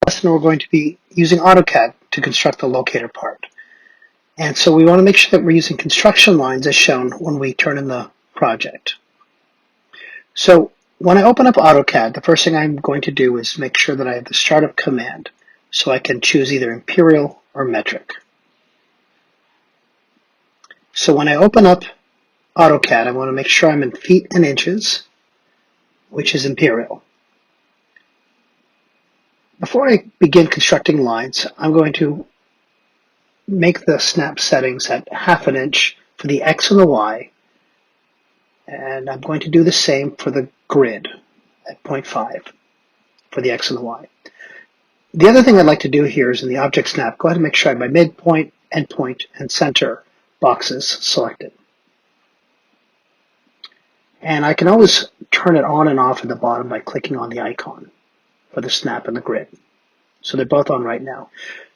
lesson we're going to be using AutoCAD to construct the locator part. And so we want to make sure that we're using construction lines as shown when we turn in the project. So when I open up AutoCAD, the first thing I'm going to do is make sure that I have the startup command so I can choose either imperial or metric. So when I open up AutoCAD, I want to make sure I'm in feet and inches, which is imperial. Before I begin constructing lines, I'm going to make the snap settings at 1/2 inch for the X and the Y, and I'm going to do the same for the grid at 0.5 for the X and the Y. The other thing I'd like to do here is in the object snap, go ahead and make sure I have my midpoint, endpoint, and center boxes selected. And I can always turn it on and off at the bottom by clicking on the icon for the snap and the grid. So they're both on right now.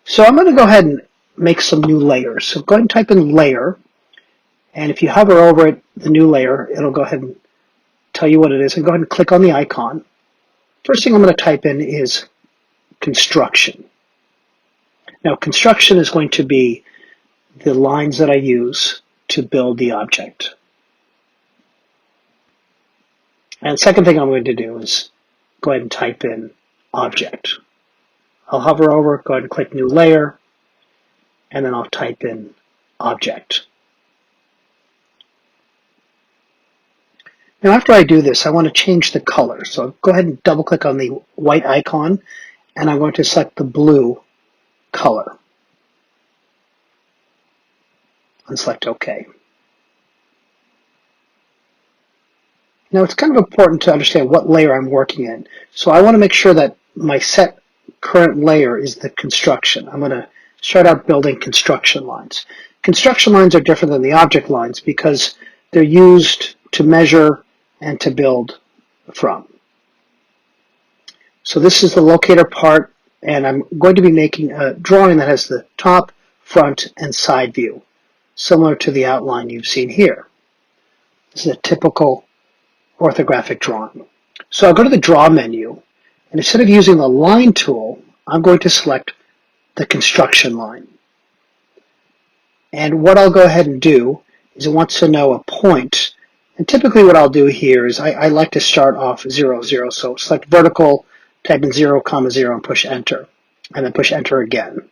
So I'm going to go ahead and make some new layers. So go ahead and type in layer, and if you hover over it, the new layer, it'll go ahead and tell you what it is, and go ahead and click on the icon. First thing I'm going to type in is construction. Now construction is going to be the lines that I use to build the object. And the second thing I'm going to do is go ahead and type in object. I'll hover over, go ahead and click new layer, and then I'll type in object. Now after I do this, I want to change the color. So go ahead and double click on the white icon, and I'm going to select the blue color. And select OK. Now it's kind of important to understand what layer I'm working in. So I want to make sure that my set current layer is the construction. I'm going to start out building construction lines. Construction lines are different than the object lines because they're used to measure and to build from. So this is the locator part, and I'm going to be making a drawing that has the top, front, and side view, similar to the outline you've seen here. This is a typical orthographic drawing. So I'll go to the Draw menu, and instead of using the Line tool, I'm going to select the construction line. And what I'll go ahead and do is it wants to know a point. And typically what I'll do here is I like to start off 0, 0. So select vertical, type in 0, 0, and push enter. And then push enter again.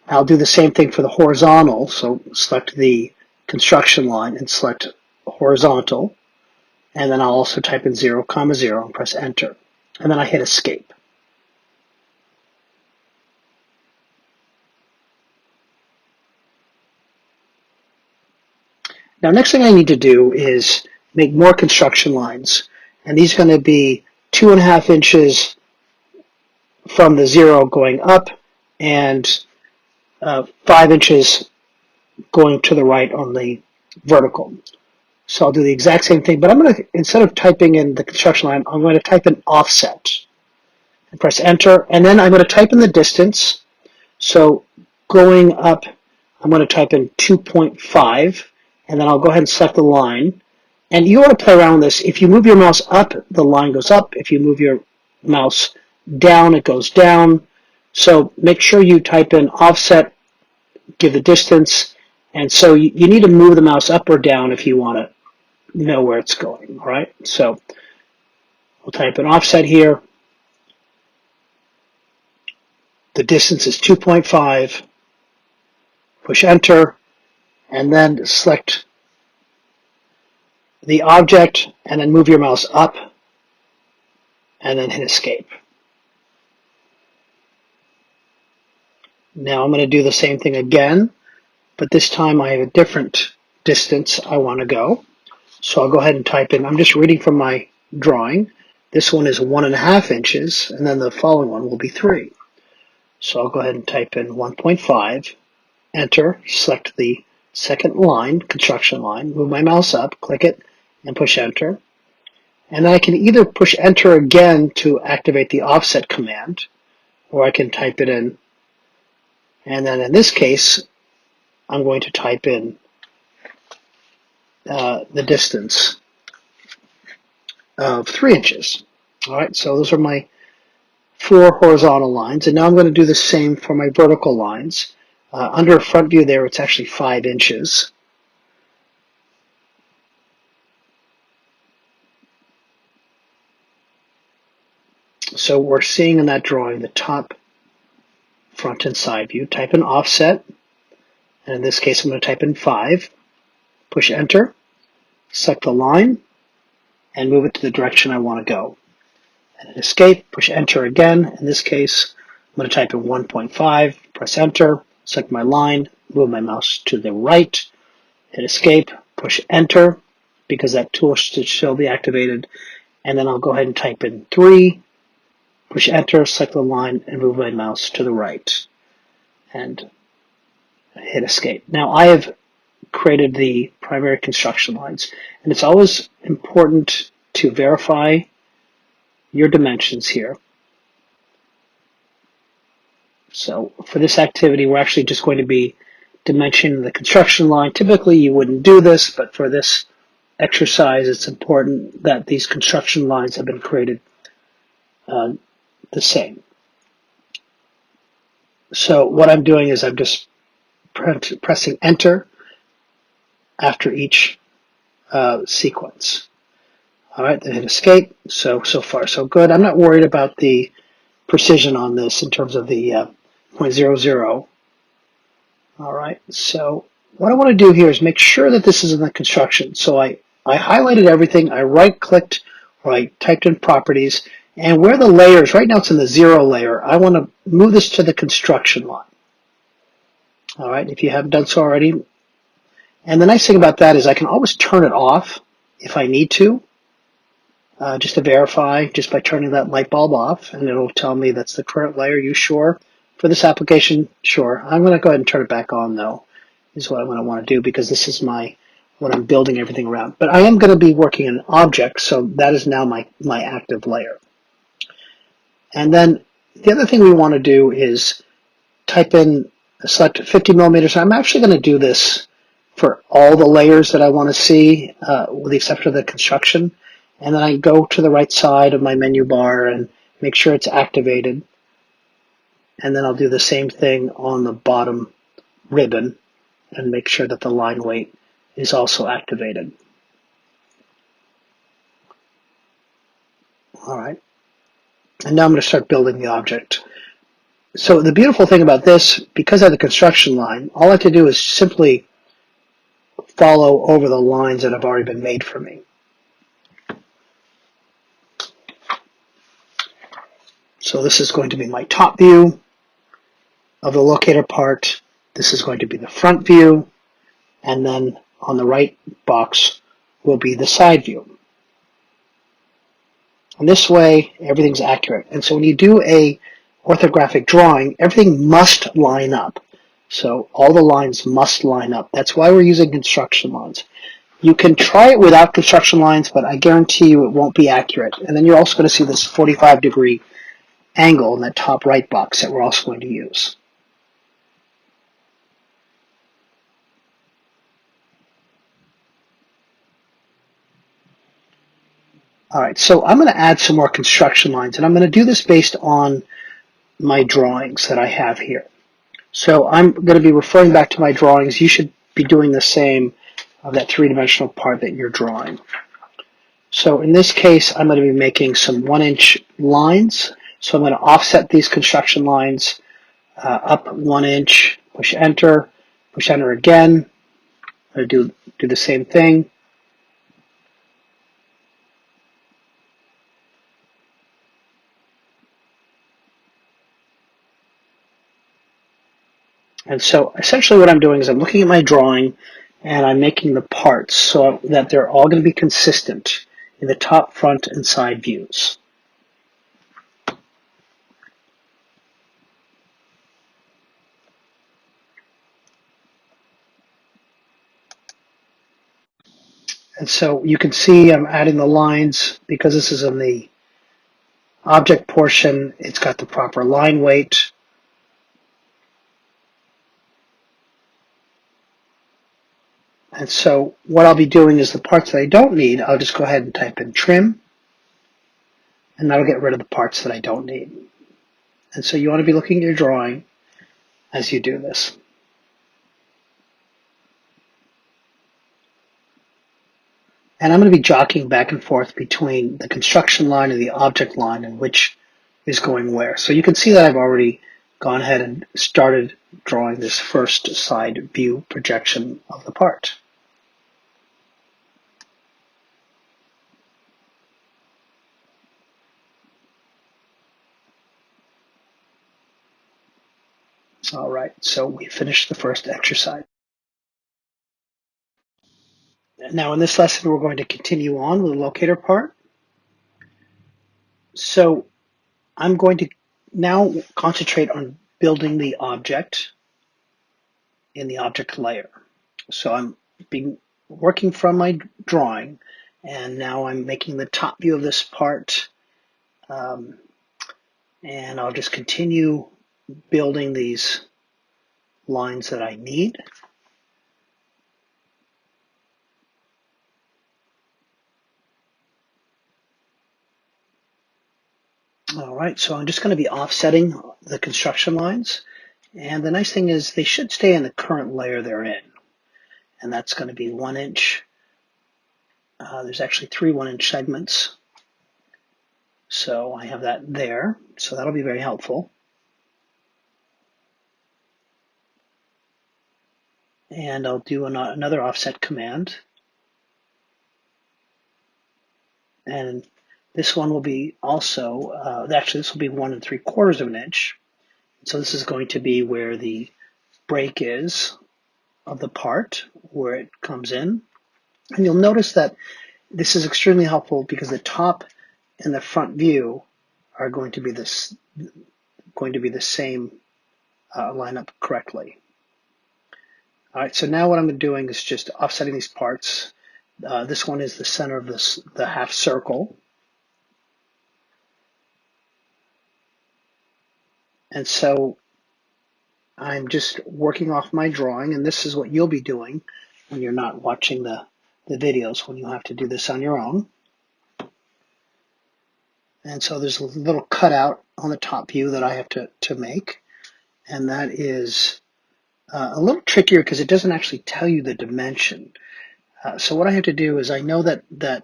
I'll do the same thing for the horizontal. So select the construction line and select horizontal. And then I'll also type in 0, 0, and press enter. And then I hit escape. Now, next thing I need to do is make more construction lines. And these are going to be 2.5 inches from the 0 going up and 5 inches going to the right on the vertical. So I'll do the exact same thing, but I'm going to, instead of typing in the construction line, I'm going to type in offset and press enter, and then I'm going to type in the distance. So going up, I'm going to type in 2.5, and then I'll go ahead and select the line. And you want to play around with this. If you move your mouse up, the line goes up. If you move your mouse down, it goes down. So make sure you type in offset, give the distance, and so you need to move the mouse up or down if you want to know where it's going, all right? So we'll type in offset here. The distance is 2.5. Push enter, and then select the object, and then move your mouse up, and then hit escape. Now I'm going to do the same thing again, but this time I have a different distance I want to go. So I'll go ahead and type in, I'm just reading from my drawing. This one is 1.5 inches, and then the following one will be 3. So I'll go ahead and type in 1.5, enter, select the second line, construction line, move my mouse up, click it, and push enter. And then I can either push enter again to activate the offset command, or I can type it in. And then in this case, I'm going to type in the distance. of 3 inches. All right, so those are my 4 horizontal lines, and now I'm going to do the same for my vertical lines. Under front view there, it's actually 5 inches. So we're seeing in that drawing the top, front, and side view. Type in offset, and in this case I'm going to type in 5. Push enter, select the line, and move it to the direction I want to go. And hit escape, push enter again. In this case, I'm going to type in 1.5, press enter, select my line, move my mouse to the right, hit escape, push enter, because that tool should still be activated, and then I'll go ahead and type in 3, push enter, select the line, and move my mouse to the right, and hit escape. Now I have created the primary construction lines, and it's always important to verify your dimensions here. So for this activity, we're actually just going to be dimensioning the construction line. Typically you wouldn't do this, but for this exercise, it's important that these construction lines have been created the same. So what I'm doing is I'm just pressing enter after each sequence. All right, then hit escape. So far so good. I'm not worried about the precision on this in terms of the 0.00. All right, so what I want to do here is make sure that this is in the construction. So I highlighted everything, I right-clicked, or I typed in properties, and where the layers, right now it's in the 0 layer, I want to move this to the construction line. All right, if you haven't done so already. And the nice thing about that is I can always turn it off if I need to, just to verify, just by turning that light bulb off, and it'll tell me that's the current layer. You sure? For this application, sure. I'm going to go ahead and turn it back on, though, is what I'm going to want to do, because this is what I'm building everything around. But I am going to be working in an object, so that is now my active layer. And then the other thing we want to do is type in, select 50 millimeters. I'm actually going to do this for all the layers that I want to see, with the exception of the construction. And then I go to the right side of my menu bar and make sure it's activated. And then I'll do the same thing on the bottom ribbon and make sure that the line weight is also activated. All right. And now I'm going to start building the object. So the beautiful thing about this, because I have the construction line, all I have to do is simply follow over the lines that have already been made for me. So this is going to be my top view of the locator part. This is going to be the front view, and then on the right box will be the side view. And this way, everything's accurate. And so when you do a orthographic drawing, everything must line up. So all the lines must line up. That's why we're using construction lines. You can try it without construction lines, but I guarantee you it won't be accurate. And then you're also going to see this 45-degree angle in that top right box that we're also going to use. All right, so I'm going to add some more construction lines, and I'm going to do this based on my drawings that I have here. So I'm going to be referring back to my drawings. You should be doing the same of that three-dimensional part that you're drawing. So in this case, I'm going to be making some 1-inch lines. So I'm going to offset these construction lines up 1 inch, push enter again. I'm going to do the same thing. And so essentially what I'm doing is I'm looking at my drawing and I'm making the parts so that they're all going to be consistent in the top, front, and side views. And so you can see I'm adding the lines because this is in the object portion. It's got the proper line weight. And so what I'll be doing is the parts that I don't need, I'll just go ahead and type in trim. and that'll get rid of the parts that I don't need. And so you want to be looking at your drawing as you do this. And I'm going to be jockeying back and forth between the construction line and the object line and which is going where. So you can see that I've already gone ahead and started drawing this first side view projection of the part. All right, so we finished the first exercise. Now in this lesson, we're going to continue on with the locator part. So I'm going to now concentrate on building the object in the object layer. So I'm working from my drawing, and now I'm making the top view of this part, and I'll just continue building these lines that I need. All right, so I'm just going to be offsetting the construction lines, and the nice thing is they should stay in the current layer they're in, and that's going to be 1 inch. There's actually 3 1-inch segments, so I have that there, so that'll be very helpful. And I'll do another offset command, and this one will be also, actually this will be 1 3/4 of an inch. So this is going to be where the break is of the part, where it comes in. And you'll notice that this is extremely helpful because the top and the front view are going to be the same, line up correctly. All right, so now what I'm doing is just offsetting these parts. This one is the center of the half circle. And so I'm just working off my drawing, and this is what you'll be doing when you're not watching the videos, when you have to do this on your own. And so there's a little cutout on the top view that I have to make, and that is a little trickier because it doesn't actually tell you the dimension. So what I have to do is, I know that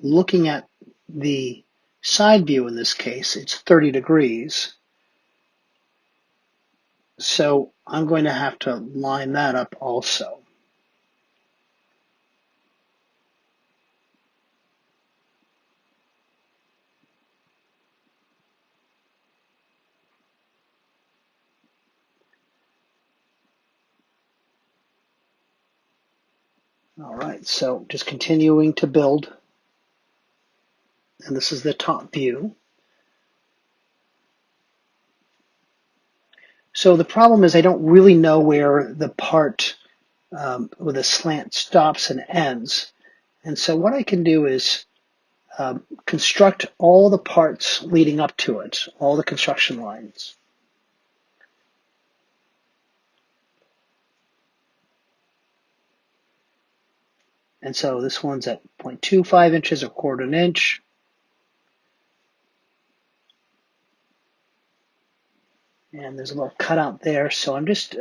looking at the side view in this case, it's 30 degrees. So I'm going to have to line that up also. All right, so just continuing to build, and this is the top view. So the problem is I don't really know where the part with a slant stops and ends. And so what I can do is construct all the parts leading up to it, all the construction lines. And so this one's at 0.25 inches, or 1/4 inch. And there's a little cutout there. So I'm just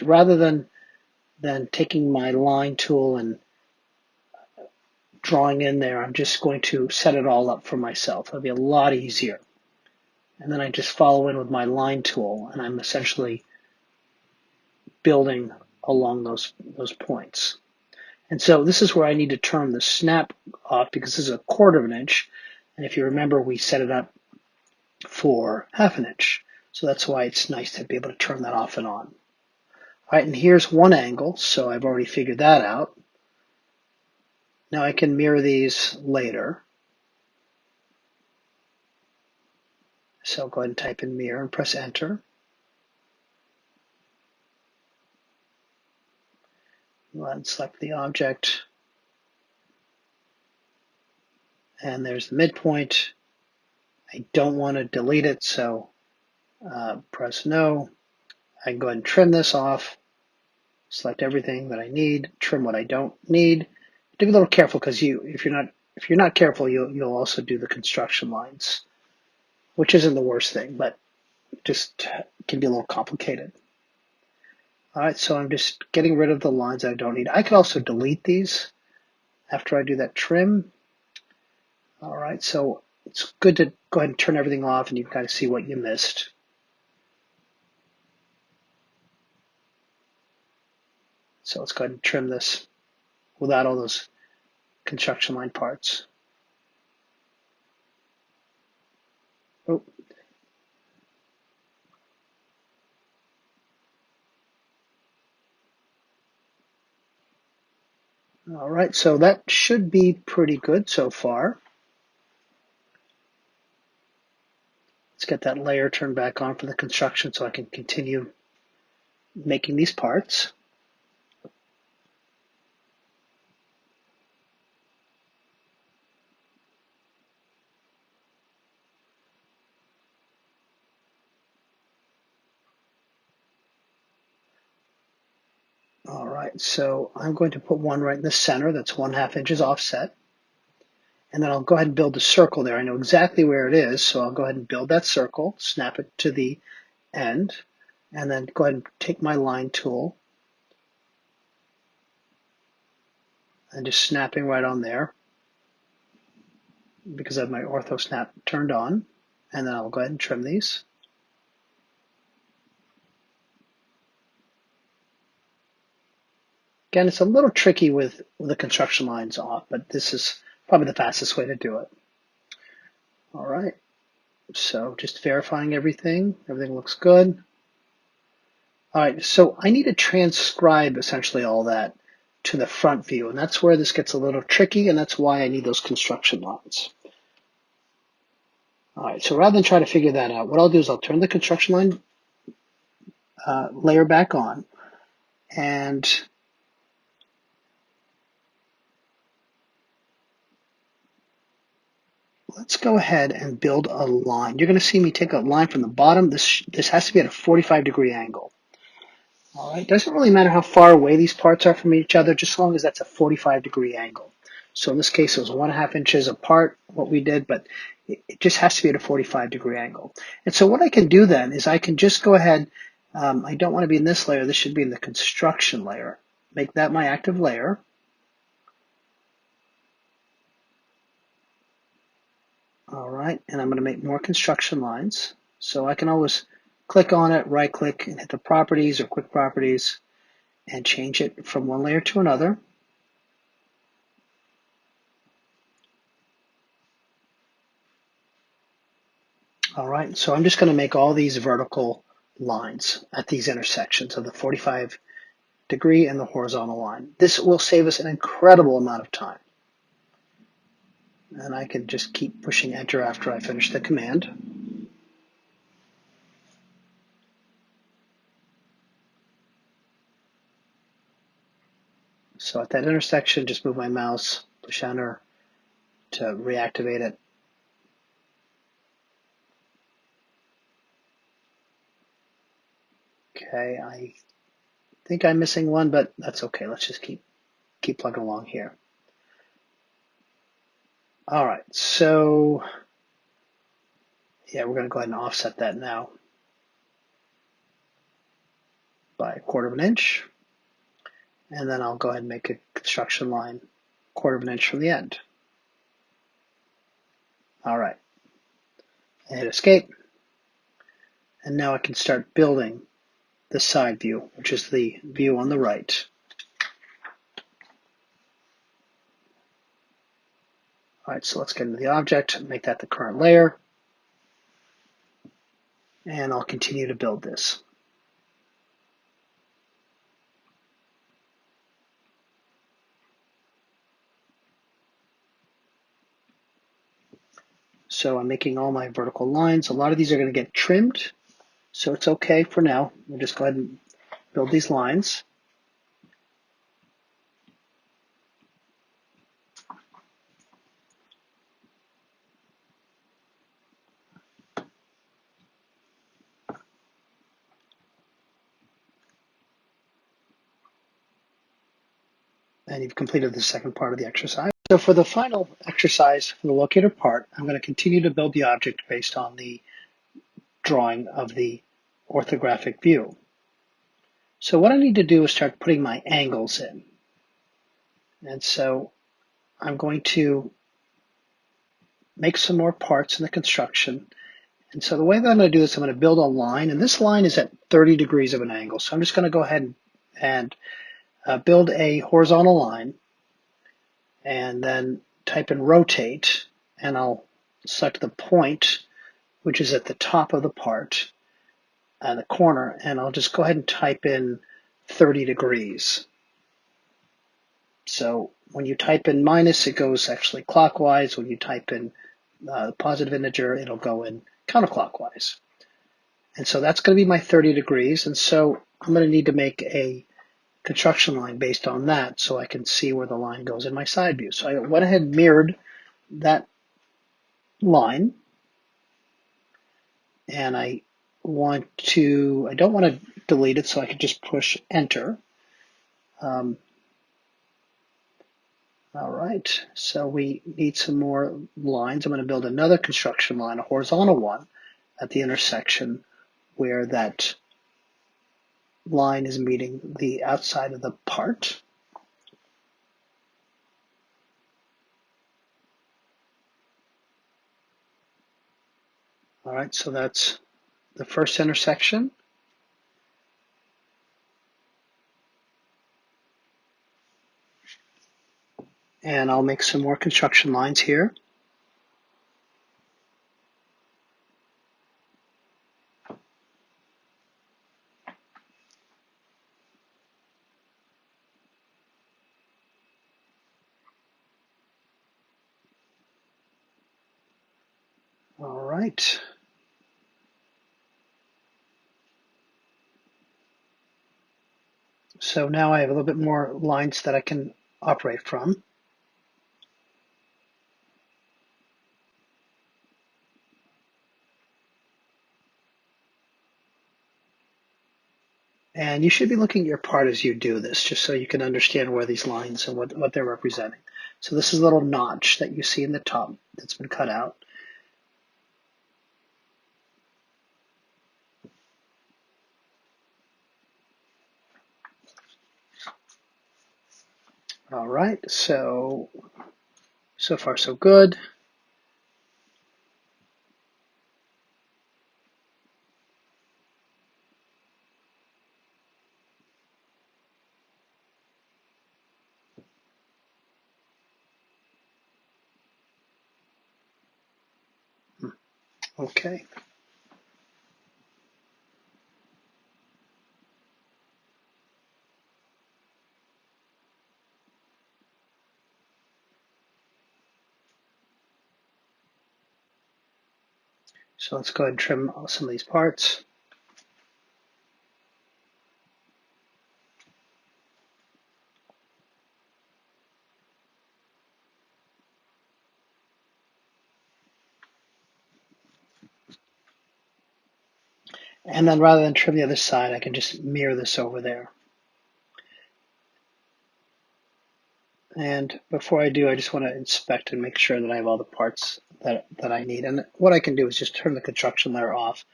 rather than taking my line tool and drawing in there, I'm just going to set it all up for myself. It'll be a lot easier. And then I just follow in with my line tool, and I'm essentially building along those points. And so this is where I need to turn the snap off, because this is a 1/4 inch. And if you remember, we set it up for 1/2 inch. So that's why it's nice to be able to turn that off and on. All right, and here's one angle, so I've already figured that out. Now I can mirror these later. So go ahead and type in mirror and press enter. Go ahead and select the object. And there's the midpoint. I don't want to delete it, so press no. I can go ahead and trim this off, select everything that I need, trim what I don't need. Be a little careful, because if you're not careful, you'll also do the construction lines which isn't the worst thing, but just can be a little complicated. All right, so I'm just getting rid of the lines I don't need. I could also delete these after I do that trim. All right, so it's good to go ahead and turn everything off and you can kind of see what you missed. So let's go ahead and trim this without all those construction line parts. Oh. All right, so that should be pretty good so far. Let's get that layer turned back on for the construction so I can continue making these parts. All right, so I'm going to put one right in the center that's 1/2 inches offset. And then I'll go ahead and build a circle there. I know exactly where it is, so I'll go ahead and build that circle, snap it to the end, and then go ahead and take my line tool and just snapping right on there because I have my ortho snap turned on. And then I'll go ahead and trim these. Again, it's a little tricky with the construction lines off, but this is probably the fastest way to do it. All right, so just verifying everything. Everything looks good. All right, so I need to transcribe essentially all that to the front view, and that's where this gets a little tricky, and that's why I need those construction lines. All right, so rather than try to figure that out, what I'll do is I'll turn the construction line layer back on, and let's go ahead and build a line. You're going to see me take a line from the bottom. This has to be at a 45-degree angle. All right, doesn't really matter how far away these parts are from each other, just as long as that's a 45-degree angle. So in this case, it was 1/2 inches apart, what we did, but it just has to be at a 45-degree angle. And so what I can do then is I can just go ahead, I don't want to be in this layer, this should be in the construction layer. Make that my active layer. All right, and I'm going to make more construction lines. So I can always click on it, right click, and hit the properties or quick properties and change it from one layer to another. All right, so I'm just going to make all these vertical lines at these intersections of the 45-degree and the horizontal line. This will save us an incredible amount of time. And I can just keep pushing enter after I finish the command. So at that intersection, just move my mouse, push enter to reactivate it. Okay, I think I'm missing one, but that's okay. Let's just keep plugging along here. All right, so yeah, we're going to go ahead and offset that now by 1/4 of an inch. And then I'll go ahead and make a construction line 1/4 of an inch from the end. All right, I hit escape. And now I can start building the side view, which is the view on the right. All right, so let's get into the object, make that the current layer, and I'll continue to build this. So I'm making all my vertical lines. A lot of these are going to get trimmed, so it's okay for now. We'll just go ahead and build these lines. And you've completed the second part of the exercise. So for the final exercise for the locator part, I'm going to continue to build the object based on the drawing of the orthographic view. So what I need to do is start putting my angles in. And so I'm going to make some more parts in the construction. And so the way that I'm going to do this, I'm going to build a line, and this line is at 30 degrees of an angle. So I'm just going to go ahead and build a horizontal line, and then type in rotate, and I'll select the point, which is at the top of the part, the corner, and I'll just go ahead and type in 30 degrees. So when you type in minus, it goes actually clockwise. When you type in the positive integer, it'll go in counterclockwise. And so that's going to be my 30 degrees. And so I'm going to need to make a construction line based on that so I can see where the line goes in my side view. So I went ahead and mirrored that line. And I don't want to delete it, so I can just push enter. All right, so we need some more lines. I'm going to build another construction line, a horizontal one, at the intersection where that line is meeting the outside of the part. All right, so that's the first intersection. And I'll make some more construction lines here. All right. So now I have a little bit more lines that I can operate from. And you should be looking at your part as you do this, just so you can understand where these lines and what they're representing. So this is a little notch that you see in the top that's been cut out. All right, so far so good. Okay. So let's go ahead and trim some of these parts. And then rather than trim the other side, I can just mirror this over there. And before I do, I just want to inspect and make sure that I have all the parts that I need. And what I can do is just turn the construction layer off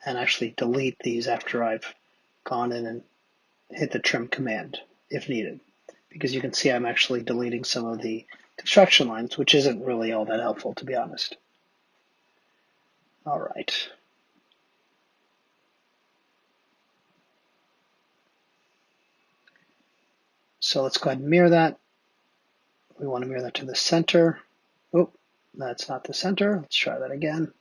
and actually delete these after I've gone in and hit the trim command if needed. Because you can see I'm actually deleting some of the construction lines, which isn't really all that helpful, to be honest. All right. So let's go ahead and mirror that. We want to mirror that to the center. Oh, that's not the center. Let's try that again.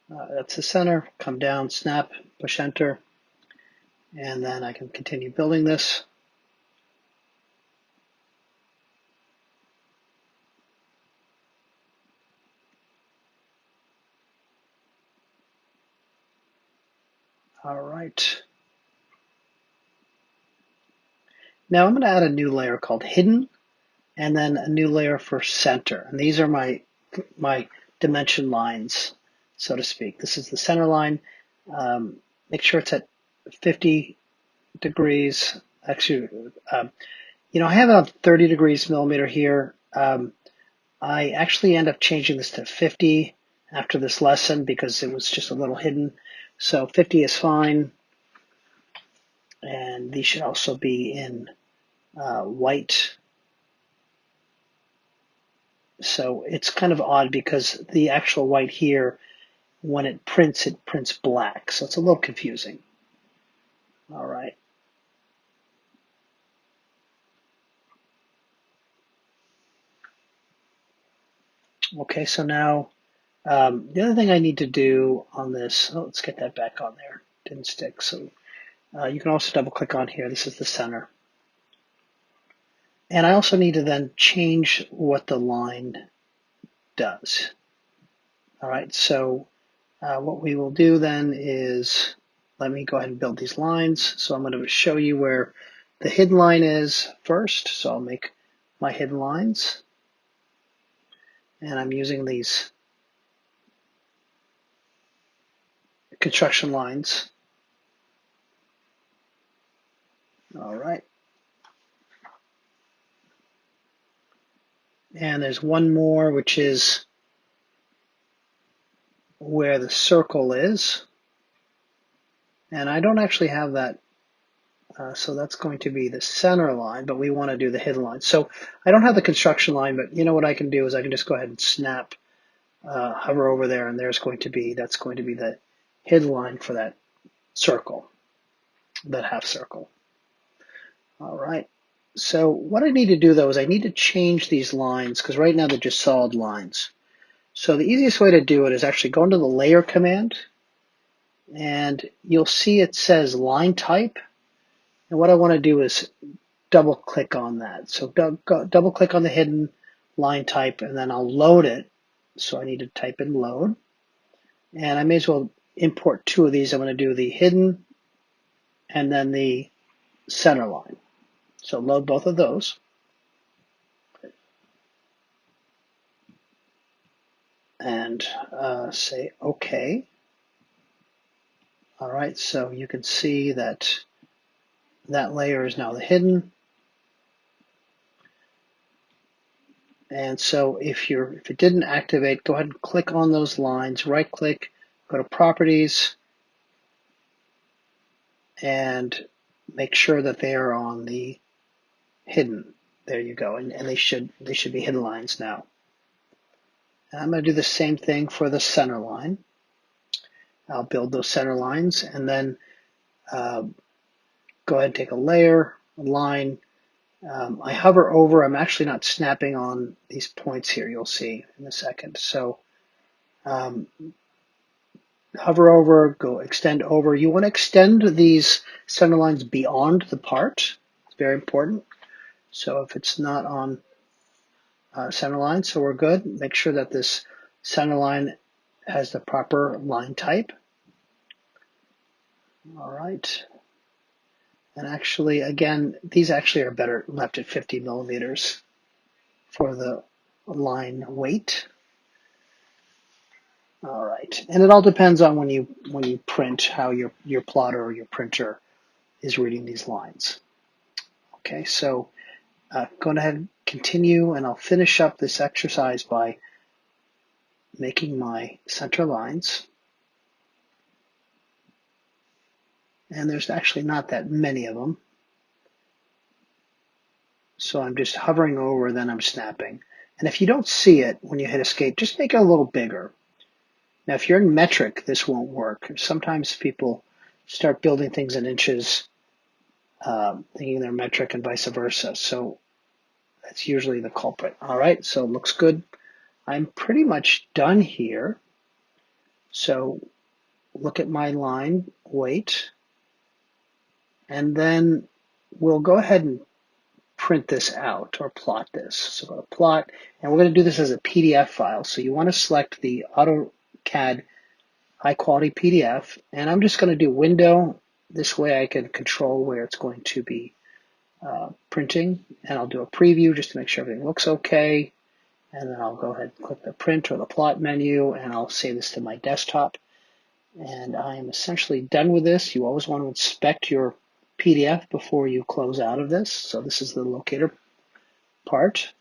That's the center. Come down, snap, push enter, and then I can continue building this. All right. Now I'm going to add a new layer called hidden, and then a new layer for center. And these are my dimension lines, so to speak. This is the center line. make sure it's at 50 degrees. Actually, I have it on 30 degrees millimeter here. I actually end up changing this to 50 after this lesson because it was just a little hidden. So 50 is fine. And these should also be in white. So it's kind of odd because the actual white here, when it prints black. So it's a little confusing. All right. Okay, so now the other thing I need to do on this, let's get that back on there. Didn't stick. So you can also double click on here. This is the center. And I also need to then change what the line does. All right, so what we will do then is, let me go ahead and build these lines. So I'm going to show you where the hidden line is first. So I'll make my hidden lines. And I'm using these construction lines. All right. And there's one more, which is where the circle is. And I don't actually have that. So that's going to be the center line, but we want to do the hidden line. So I don't have the construction line, but you know what I can do is I can just go ahead and snap, hover over there, and that's going to be the hidden line for that circle, that half circle. All right. So what I need to do though is I need to change these lines because right now they're just solid lines. So the easiest way to do it is actually go into the layer command, and you'll see it says line type. And what I want to do is double click on that. So double click on the hidden line type, and then I'll load it. So I need to type in load. And I may as well import two of these. I'm going to do the hidden and then the center line. So load both of those. And say OK. All right, so you can see that that layer is now the hidden. And so if it didn't activate, go ahead and click on those lines, right click, go to properties, and make sure that they are on the hidden. There you go, and they should be hidden lines now. And I'm going to do the same thing for the center line. I'll build those center lines, and then go ahead and take a layer, a line. I hover over. I'm actually not snapping on these points here. You'll see in a second. So hover over, go extend over. You want to extend these center lines beyond the part. It's very important. So if it's not on center line, so we're good. Make sure that this center line has the proper line type. All right. And actually, again, these actually are better left at 50 millimeters for the line weight. All right. And it all depends on when you print how your plotter or your printer is reading these lines. Okay, so go ahead and continue, and I'll finish up this exercise by making my center lines. And there's actually not that many of them. So I'm just hovering over, then I'm snapping. And if you don't see it when you hit escape, just make it a little bigger. Now, if you're in metric, this won't work. Sometimes people start building things in inches, thinking they're metric and vice versa. So that's usually the culprit. All right, so it looks good. I'm pretty much done here. So look at my line weight, and then we'll go ahead and print this out or plot this. So go to plot, and we're going to do this as a PDF file. So you want to select the AutoCAD high quality PDF, and I'm just going to do window. This way I can control where it's going to be printing, and I'll do a preview just to make sure everything looks okay. And then I'll go ahead and click the print or the plot menu, and I'll save this to my desktop. And I am essentially done with this. You always want to inspect your PDF before you close out of this. So this is the locator part.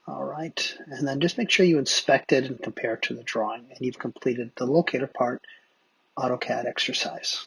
All right, and then just make sure you inspect it and compare it to the drawing, and you've completed the locator part AutoCAD exercise.